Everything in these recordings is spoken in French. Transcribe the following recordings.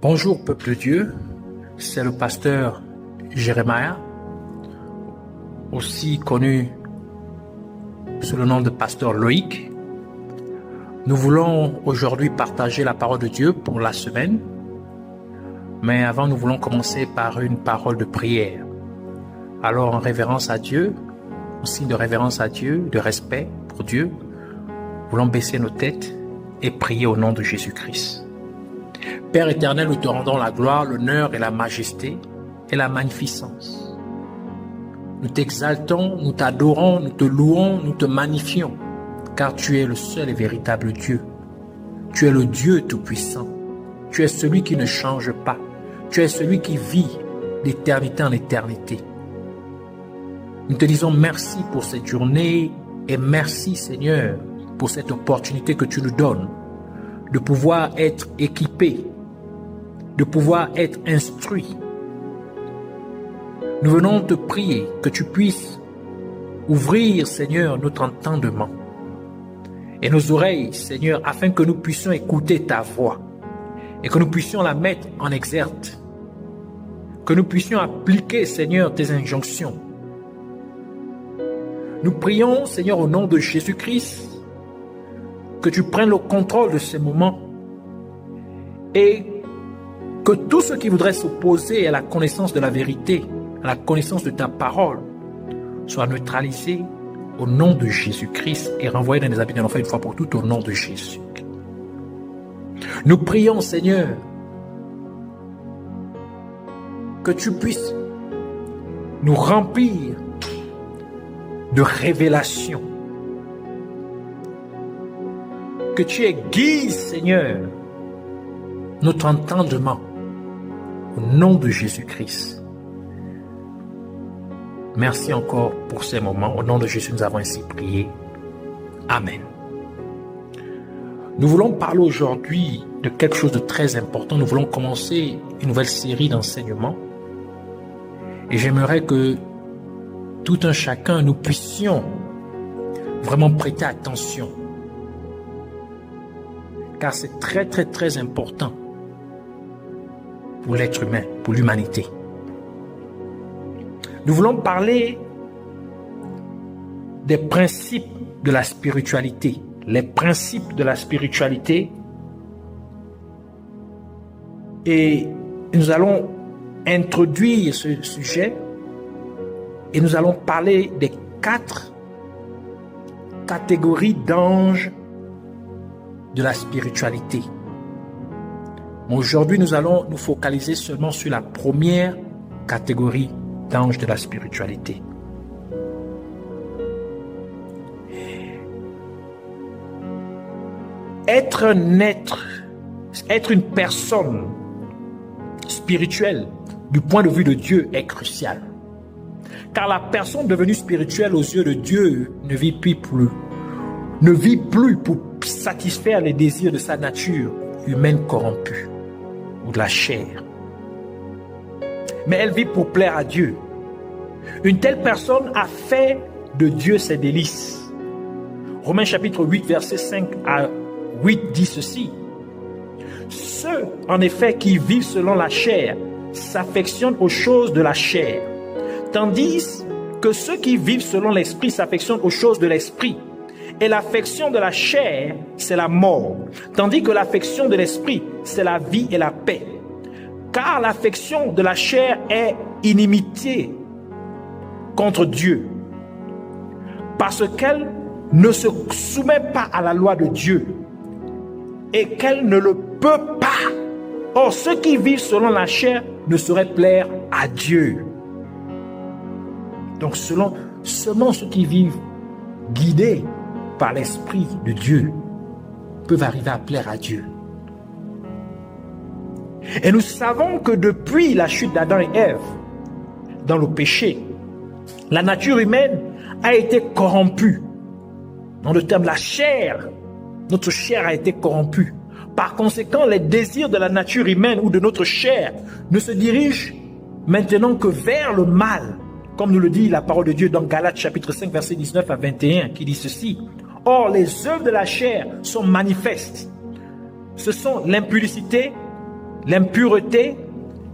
Bonjour peuple de Dieu, c'est le pasteur Jérémia, aussi connu sous le nom de pasteur Loïc. Nous voulons aujourd'hui partager la parole de Dieu pour la semaine, mais avant nous voulons commencer par une parole de prière. Alors en révérence à Dieu, en signe de révérence à Dieu, de respect pour Dieu, nous voulons baisser nos têtes et prier au nom de Jésus-Christ. Père éternel, nous te rendons la gloire, l'honneur et la majesté et la magnificence. Nous t'exaltons, nous t'adorons, nous te louons, nous te magnifions, car tu es le seul et véritable Dieu. Tu es le Dieu tout-puissant. Tu es celui qui ne change pas. Tu es celui qui vit d'éternité en éternité. Nous te disons merci pour cette journée et merci Seigneur pour cette opportunité que tu nous donnes de pouvoir être équipés, de pouvoir être instruits. Nous venons te prier que tu puisses ouvrir, Seigneur, notre entendement et nos oreilles, Seigneur, afin que nous puissions écouter ta voix et que nous puissions la mettre en exergue, que nous puissions appliquer, Seigneur, tes injonctions. Nous prions, Seigneur, au nom de Jésus-Christ, que tu prennes le contrôle de ces moments et que tout ce qui voudrait s'opposer à la connaissance de la vérité, à la connaissance de ta parole, soit neutralisé au nom de Jésus-Christ et renvoyé dans les habits de l'enfer une fois pour toutes au nom de Jésus. Nous prions, Seigneur, que tu puisses nous remplir de révélations, que tu aiguises, Seigneur, notre entendement au nom de Jésus-Christ. Merci encore pour ces moments. Au nom de Jésus, nous avons ainsi prié. Amen. Nous voulons parler aujourd'hui de quelque chose de très important. Nous voulons commencer une nouvelle série d'enseignements. Et j'aimerais que tout un chacun, nous puissions vraiment prêter attention. Car c'est très, très, très important pour l'être humain, pour l'humanité. Nous voulons parler des principes de la spiritualité. Les principes de la spiritualité. Et nous allons introduire ce sujet et nous allons parler des 4 catégories d'anges de la spiritualité. Aujourd'hui, nous allons nous focaliser seulement sur la première catégorie d'anges de la spiritualité. Être un être, être une personne spirituelle du point de vue de Dieu est crucial. Car la personne devenue spirituelle aux yeux de Dieu ne vit plus pour satisfaire les désirs de sa nature humaine corrompue ou de la chair. Mais elle vit pour plaire à Dieu. Une telle personne a fait de Dieu ses délices. Romains chapitre 8, verset 5 à 8 dit ceci. Ceux, en effet, qui vivent selon la chair s'affectionnent aux choses de la chair, tandis que ceux qui vivent selon l'esprit s'affectionnent aux choses de l'esprit. Et l'affection de la chair, c'est la mort, tandis que l'affection de l'esprit, c'est la vie et la paix. Car l'affection de la chair est inimitié contre Dieu, parce qu'elle ne se soumet pas à la loi de Dieu et qu'elle ne le peut pas. Or, ceux qui vivent selon la chair ne sauraient plaire à Dieu. Donc, seulement ceux qui vivent guidés par l'Esprit de Dieu peuvent arriver à plaire à Dieu. Et nous savons que depuis la chute d'Adam et Ève, dans le péché, la nature humaine a été corrompue. Dans le terme, la chair, notre chair a été corrompue. Par conséquent, les désirs de la nature humaine ou de notre chair ne se dirigent maintenant que vers le mal, comme nous le dit la parole de Dieu dans Galates chapitre 5, verset 19 à 21, qui dit ceci. Or, les œuvres de la chair sont manifestes. Ce sont l'impudicité, l'impureté,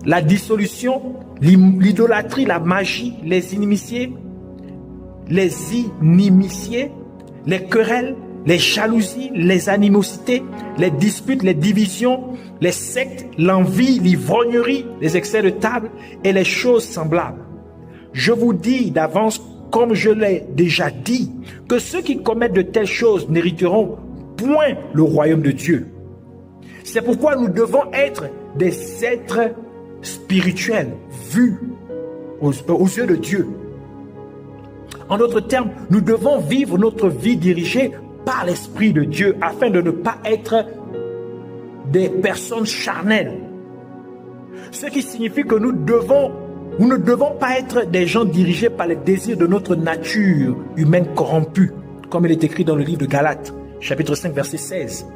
la dissolution, l'idolâtrie, la magie, les inimitiés, les querelles, les jalousies, les animosités, les disputes, les divisions, les sectes, l'envie, l'ivrognerie, les excès de table et les choses semblables. Je vous dis d'avance, comme je l'ai déjà dit, que ceux qui commettent de telles choses n'hériteront point le royaume de Dieu. C'est pourquoi nous devons être des êtres spirituels, vus aux yeux de Dieu. En d'autres termes, nous devons vivre notre vie dirigée par l'Esprit de Dieu afin de ne pas être des personnes charnelles. Ce qui signifie que nous ne devons pas être des gens dirigés par les désirs de notre nature humaine corrompue, comme il est écrit dans le livre de Galates, chapitre 5, verset 16.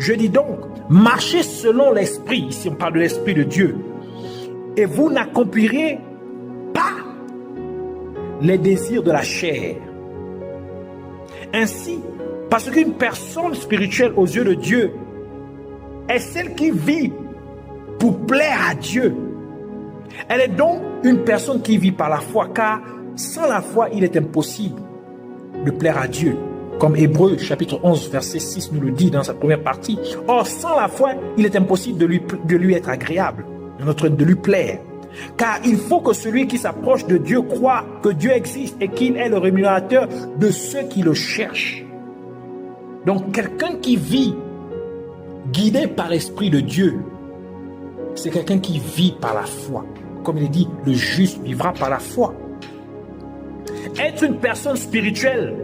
Je dis donc, marchez selon l'Esprit, ici on parle de l'Esprit de Dieu, et vous n'accomplirez pas les désirs de la chair. Ainsi, parce qu'une personne spirituelle aux yeux de Dieu est celle qui vit pour plaire à Dieu. Elle est donc une personne qui vit par la foi, car sans la foi, il est impossible de plaire à Dieu. Comme Hébreux chapitre 11, verset 6 nous le dit dans sa première partie. Or, sans la foi, il est impossible de lui être agréable, de lui plaire. Car il faut que celui qui s'approche de Dieu croit que Dieu existe et qu'il est le rémunérateur de ceux qui le cherchent. Donc, quelqu'un qui vit guidé par l'Esprit de Dieu, c'est quelqu'un qui vit par la foi. Comme il est dit, le juste vivra par la foi. Être une personne spirituelle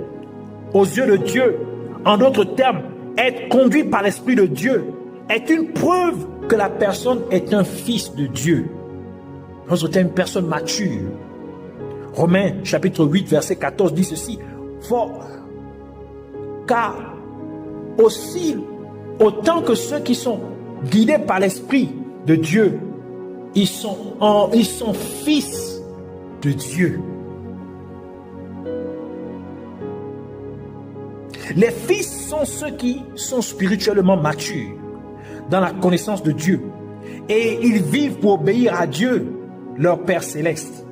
aux yeux de Dieu, en d'autres termes, être conduit par l'Esprit de Dieu, est une preuve que la personne est un fils de Dieu. En d'autres termes, une personne mature. Romains chapitre 8, verset 14 dit ceci. Car aussi, autant que ceux qui sont guidés par l'Esprit de Dieu, ils sont fils de Dieu. Les fils sont ceux qui sont spirituellement matures dans la connaissance de Dieu et ils vivent pour obéir à Dieu, leur Père céleste.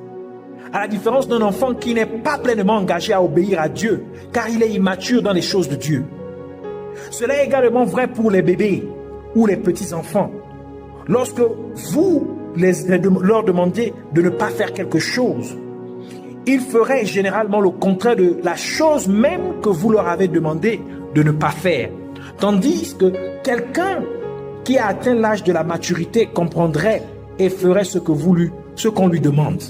À la différence d'un enfant qui n'est pas pleinement engagé à obéir à Dieu car il est immature dans les choses de Dieu. Cela est également vrai pour les bébés ou les petits-enfants. Lorsque vous leur demandez de ne pas faire quelque chose, ils feraient généralement le contraire de la chose même que vous leur avez demandé de ne pas faire. Tandis que quelqu'un qui a atteint l'âge de la maturité comprendrait et ferait ce qu'on lui demande.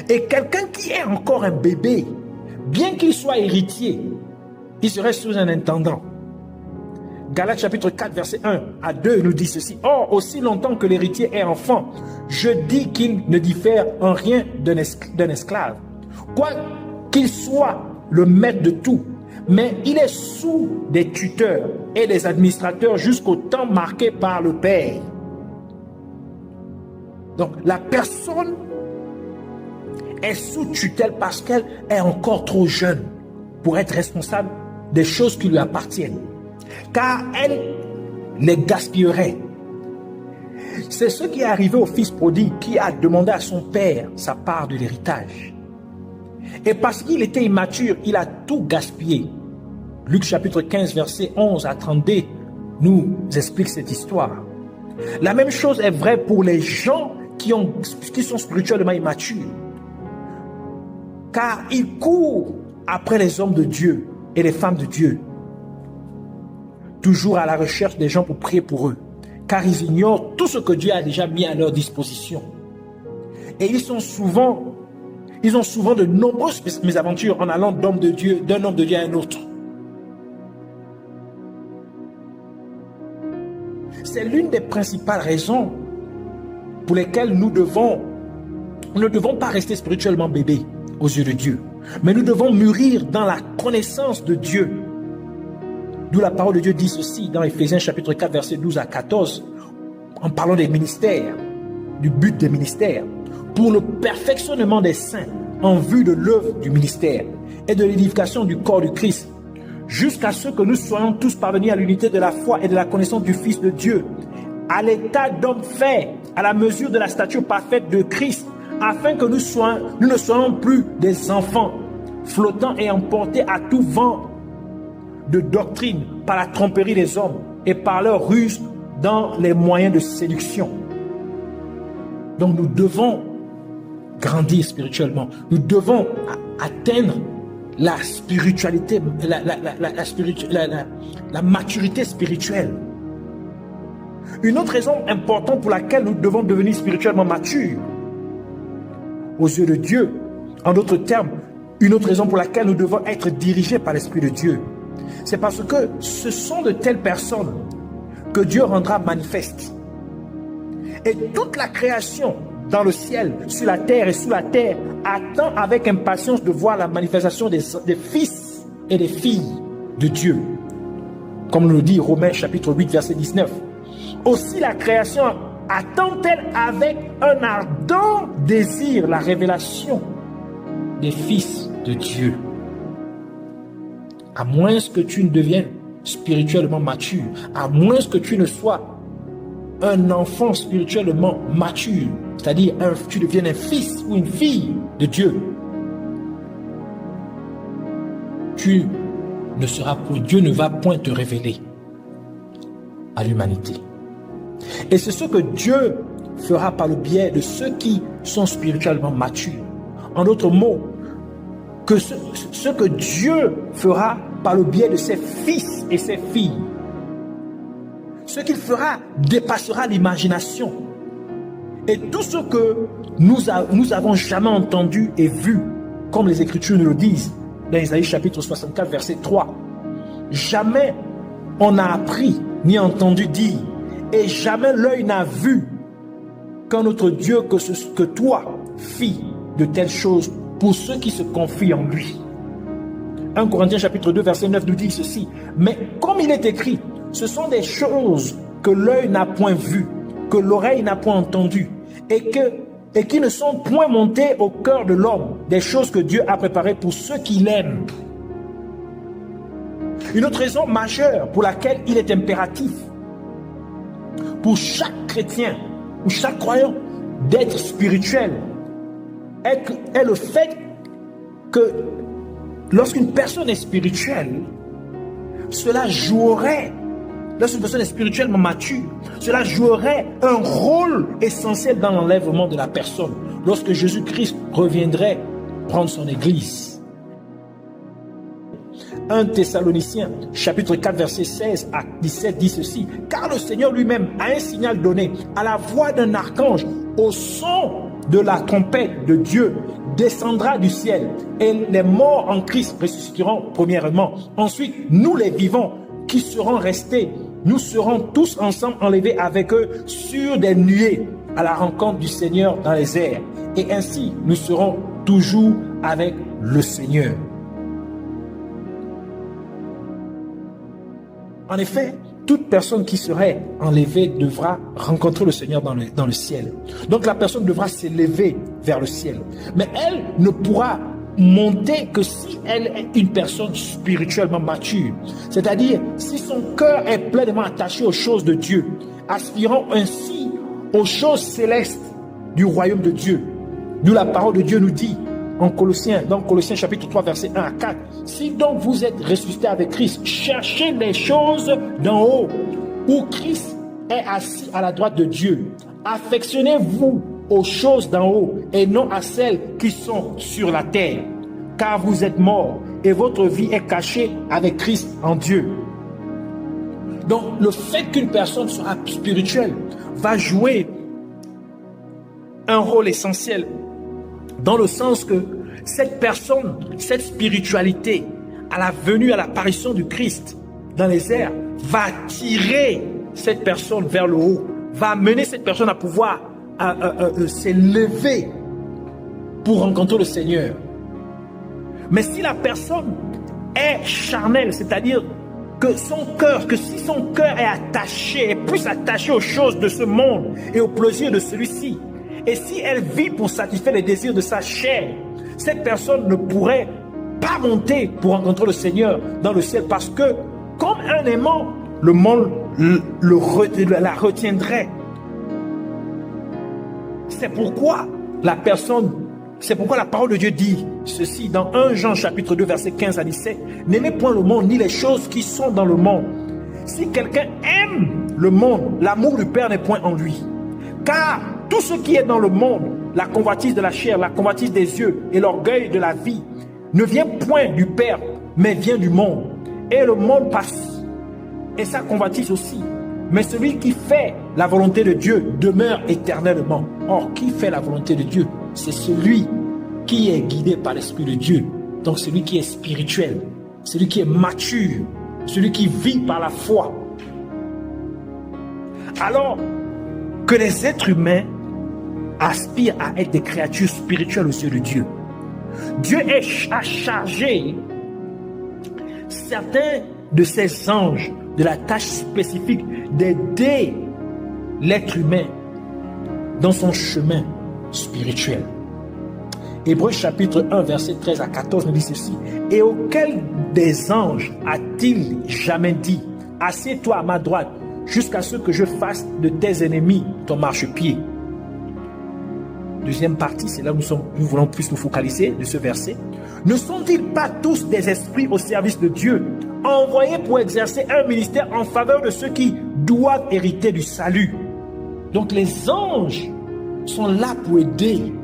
Et quelqu'un qui est encore un bébé, bien qu'il soit héritier, il serait sous un intendant. Galates chapitre 4, verset 1 à 2 nous dit ceci. Or, aussi longtemps que l'héritier est enfant, je dis qu'il ne diffère en rien d'un esclave. Quoi qu'il soit le maître de tout, mais il est sous des tuteurs et des administrateurs jusqu'au temps marqué par le Père. Donc, la personne est sous tutelle parce qu'elle est encore trop jeune pour être responsable des choses qui lui appartiennent. Car elle les gaspillerait. C'est ce qui est arrivé au fils prodigue qui a demandé à son père sa part de l'héritage. Et parce qu'il était immature, il a tout gaspillé. Luc chapitre 15, verset 11 à 32 nous explique cette histoire. La même chose est vraie pour les gens qui sont spirituellement immatures. Car ils courent après les hommes de Dieu et les femmes de Dieu, toujours à la recherche des gens pour prier pour eux, car ils ignorent tout ce que Dieu a déjà mis à leur disposition. Et ils ont souvent de nombreuses mésaventures en allant d'un homme de Dieu à un autre. C'est l'une des principales raisons pour lesquelles nous ne devons pas rester spirituellement bébés aux yeux de Dieu, mais nous devons mûrir dans la connaissance de Dieu. D'où la parole de Dieu dit ceci dans Éphésiens chapitre 4, verset 12 à 14, en parlant des ministères, du but des ministères, pour le perfectionnement des saints en vue de l'œuvre du ministère et de l'édification du corps du Christ, jusqu'à ce que nous soyons tous parvenus à l'unité de la foi et de la connaissance du Fils de Dieu, à l'état d'homme fait, à la mesure de la stature parfaite de Christ, afin que nous ne soyons plus des enfants flottant et emportés à tout vent de doctrine par la tromperie des hommes et par leur ruse dans les moyens de séduction. Donc nous devons grandir spirituellement. Nous devons atteindre la spiritualité, la maturité spirituelle. Une autre raison importante pour laquelle nous devons devenir spirituellement matures aux yeux de Dieu, en d'autres termes, une autre raison pour laquelle nous devons être dirigés par l'Esprit de Dieu, c'est parce que ce sont de telles personnes que Dieu rendra manifeste. Et toute la création dans le ciel, sur la terre et sous la terre, attend avec impatience de voir la manifestation des fils et des filles de Dieu. Comme le dit Romains chapitre 8, verset 19. Aussi la création attend-elle avec un ardent désir la révélation des fils de Dieu. À moins que tu ne deviennes spirituellement mature, à moins que tu ne sois un enfant spirituellement mature, c'est-à-dire tu deviennes un fils ou une fille de Dieu, Dieu ne va point te révéler à l'humanité. Et c'est ce que Dieu fera par le biais de ceux qui sont spirituellement matures. En d'autres mots, que ce que Dieu fera par le biais de ses fils et ses filles. Ce qu'il fera dépassera l'imagination. Et tout ce que nous avons jamais entendu et vu, comme les Écritures nous le disent, dans Isaïe chapitre 64, verset 3. Jamais on n'a appris ni entendu dire, et jamais l'œil n'a vu qu'un autre Dieu que toi fit de telles choses pour ceux qui se confient en lui. 1 Corinthiens chapitre 2 verset 9 nous dit ceci: mais comme il est écrit, ce sont des choses que l'œil n'a point vues, que l'oreille n'a point entendues, et qui ne sont point montées au cœur de l'homme, des choses que Dieu a préparées pour ceux qui l'aiment. Une autre raison majeure pour laquelle il est impératif pour chaque chrétien ou chaque croyant d'être spirituel est le fait que lorsqu'une personne est spirituelle, lorsqu'une personne est spirituellement mature, cela jouerait un rôle essentiel dans l'enlèvement de la personne lorsque Jésus-Christ reviendrait prendre son église. 1 Thessaloniciens chapitre 4 verset 16 à 17 dit ceci: car le Seigneur lui-même a un signal donné à la voix d'un archange, au son de la trompette de Dieu descendra du ciel, et les morts en Christ ressusciteront premièrement. Ensuite, nous les vivants qui serons restés, nous serons tous ensemble enlevés avec eux sur des nuées à la rencontre du Seigneur dans les airs. Et ainsi, nous serons toujours avec le Seigneur. En effet, toute personne qui serait enlevée devra rencontrer le Seigneur dans le ciel. Donc la personne devra s'élever vers le ciel. Mais elle ne pourra monter que si elle est une personne spirituellement mature. C'est-à-dire si son cœur est pleinement attaché aux choses de Dieu, aspirant ainsi aux choses célestes du royaume de Dieu. D'où la parole de Dieu nous dit dans Colossiens chapitre 3 verset 1 à 4. Si donc vous êtes ressuscités avec Christ, cherchez les choses d'en haut, où Christ est assis à la droite de Dieu. Affectionnez-vous aux choses d'en haut et non à celles qui sont sur la terre. Car vous êtes morts et votre vie est cachée avec Christ en Dieu. Donc le fait qu'une personne soit spirituelle va jouer un rôle essentiel, dans le sens que cette personne, cette spiritualité, à la venue, à l'apparition du Christ dans les airs, va tirer cette personne vers le haut, va amener cette personne à pouvoir s'élever pour rencontrer le Seigneur. Mais si la personne est charnelle, c'est-à-dire que si son cœur est attaché, est plus attaché aux choses de ce monde et aux plaisirs de celui-ci, et si elle vit pour satisfaire les désirs de sa chair, cette personne ne pourrait pas monter pour rencontrer le Seigneur dans le ciel, parce que comme un aimant le monde la retiendrait. C'est pourquoi la parole de Dieu dit ceci dans 1 Jean chapitre 2 verset 15 à 17. N'aimez point le monde ni les choses qui sont dans le monde. Si quelqu'un aime le monde, l'amour du Père n'est point en lui. Car tout ce qui est dans le monde, la convoitise de la chair, la convoitise des yeux et l'orgueil de la vie, ne vient point du Père, mais vient du monde. Et le monde passe, et sa convoitise aussi. Mais celui qui fait la volonté de Dieu demeure éternellement. Or, qui fait la volonté de Dieu? C'est celui qui est guidé par l'Esprit de Dieu. Donc, celui qui est spirituel, celui qui est mature, celui qui vit par la foi. Alors que les êtres humains aspirent à être des créatures spirituelles aux yeux de Dieu, Dieu a chargé certains de ses anges de la tâche spécifique d'aider l'être humain dans son chemin spirituel. Hébreux chapitre 1 verset 13 à 14 nous dit ceci. Et auquel des anges a-t-il jamais dit, assieds-toi à ma droite jusqu'à ce que je fasse de tes ennemis ton marchepied? Deuxième partie, c'est là où nous voulons plus nous focaliser de ce verset. Ne sont-ils pas tous des esprits au service de Dieu, envoyés pour exercer un ministère en faveur de ceux qui doivent hériter du salut? Donc les anges sont là pour aider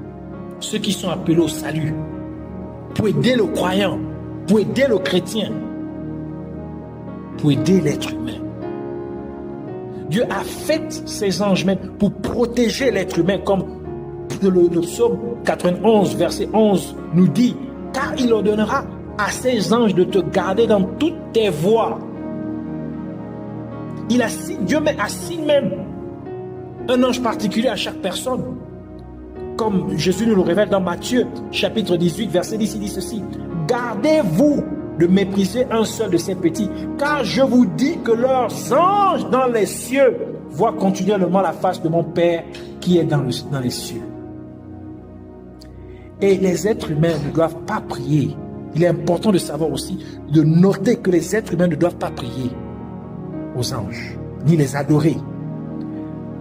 ceux qui sont appelés au salut, pour aider le croyant, pour aider le chrétien, pour aider l'être humain. Dieu a fait ces anges même pour protéger l'être humain, comme le psaume 91 verset 11 nous dit, car il ordonnera à ses anges de te garder dans toutes tes voies. Dieu assigne même un ange particulier à chaque personne. Comme Jésus nous le révèle dans Matthieu chapitre 18 verset 10, il dit ceci. Gardez-vous de mépriser un seul de ces petits, car je vous dis que leurs anges dans les cieux voient continuellement la face de mon Père qui est dans les cieux. Et les êtres humains ne doivent pas prier. Il est important de savoir aussi, de noter que les êtres humains ne doivent pas prier aux anges, ni les adorer.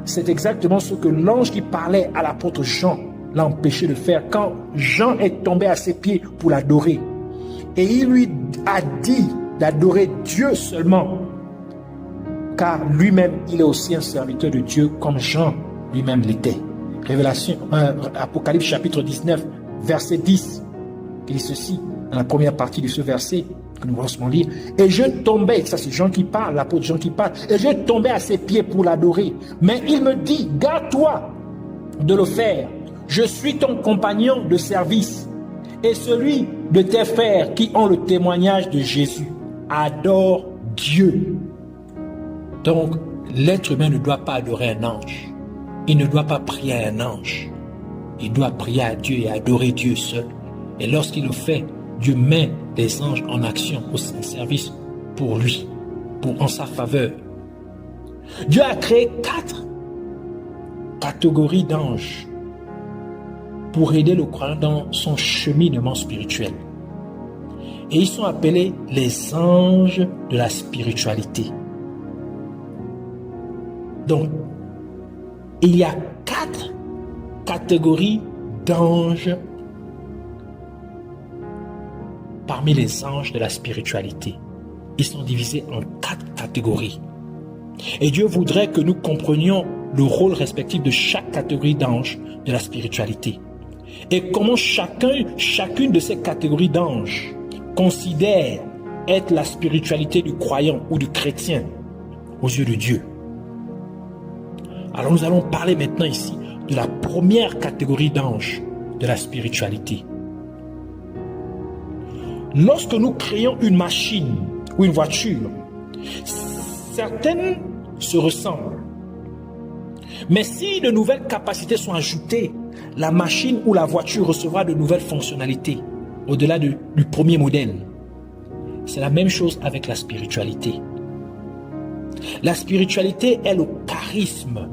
C'est exactement ce que l'ange qui parlait à l'apôtre Jean l'a empêché de faire quand Jean est tombé à ses pieds pour l'adorer. Et il lui a dit d'adorer Dieu seulement, car lui-même, il est aussi un serviteur de Dieu comme Jean lui-même l'était. Apocalypse chapitre 19, verset 10, il dit ceci, dans la première partie de ce verset, que nous allons lire. Et je tombais, ça c'est Jean qui parle, l'apôtre Jean qui parle, et je tombais à ses pieds pour l'adorer. Mais il me dit, garde-toi de le faire. Je suis ton compagnon de service et celui de tes frères qui ont le témoignage de Jésus. Adore Dieu. Donc, l'être humain ne doit pas adorer un ange. Il ne doit pas prier à un ange. Il doit prier à Dieu et adorer Dieu seul. Et lorsqu'il le fait, Dieu met les anges en action, au service pour lui, en sa faveur. Dieu a créé 4 catégories d'anges pour aider le croyant dans son cheminement spirituel. Et ils sont appelés les anges de la spiritualité. Donc, il y a 4 catégories d'anges parmi les anges de la spiritualité. Ils sont divisés en 4 catégories. Et Dieu voudrait que nous comprenions le rôle respectif de chaque catégorie d'anges de la spiritualité. Et comment chacune de ces catégories d'anges considère être la spiritualité du croyant ou du chrétien aux yeux de Dieu. Alors nous allons parler maintenant ici de la première catégorie d'anges de la spiritualité. Lorsque nous créons une machine ou une voiture, certaines se ressemblent. Mais si de nouvelles capacités sont ajoutées, la machine ou la voiture recevra de nouvelles fonctionnalités au-delà du premier modèle. C'est la même chose avec la spiritualité. La spiritualité est le charisme.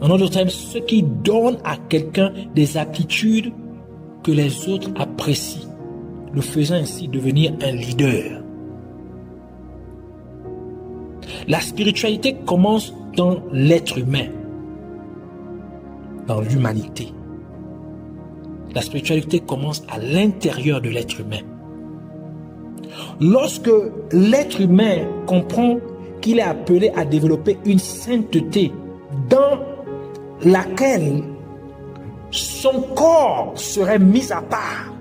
En d'autres termes, ce qui donne à quelqu'un des aptitudes que les autres apprécient, le faisant ainsi devenir un leader. La spiritualité commence dans l'être humain, dans l'humanité. La spiritualité commence à l'intérieur de l'être humain. Lorsque l'être humain comprend qu'il est appelé à développer une sainteté dans laquelle son corps serait mis à part,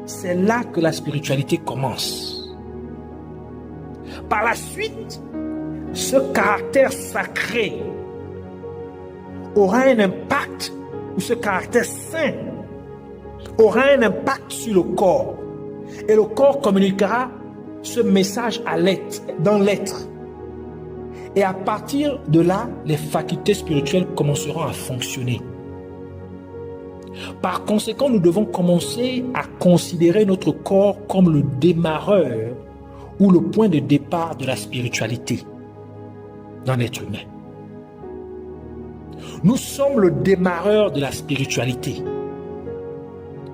c'est là que la spiritualité commence. Par la suite, ce caractère sacré aura un impact, ou ce caractère saint aura un impact sur le corps. Et le corps communiquera ce message à l'être, dans l'être. Et à partir de là, les facultés spirituelles commenceront à fonctionner. Par conséquent, nous devons commencer à considérer notre corps comme le démarreur ou le point de départ de la spiritualité dans l'être humain. Nous sommes le démarreur de la spiritualité.